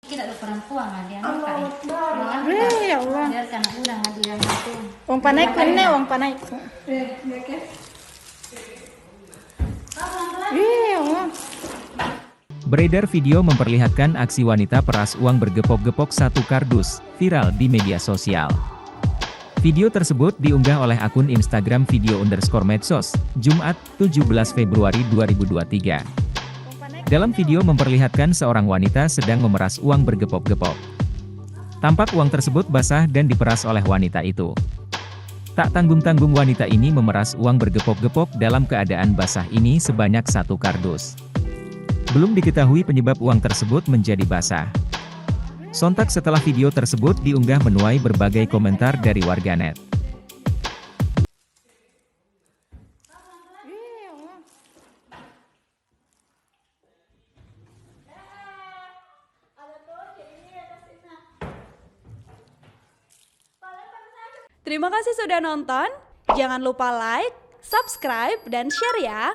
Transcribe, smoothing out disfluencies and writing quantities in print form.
Tidak ada perempuan dia Allah nikahi. Akbar. Malah Ya Allah. biarkan udah dia itu. Wong panai kene, wong panai. Ya kan? Ya Allah. Beredar video memperlihatkan aksi wanita peras uang bergepok-gepok satu kardus, viral di media sosial. Video tersebut diunggah oleh akun Instagram video_medsos, Jumat, 17 Februari 2023. Dalam video memperlihatkan seorang wanita sedang memeras uang bergepok-gepok. Tampak uang tersebut basah dan diperas oleh wanita itu. Tak tanggung-tanggung wanita ini memeras uang bergepok-gepok dalam keadaan basah ini sebanyak satu kardus. Belum diketahui penyebab uang tersebut menjadi basah. Sontak setelah video tersebut diunggah menuai berbagai komentar dari warganet. Terima kasih sudah nonton. Jangan lupa like, subscribe, dan share ya.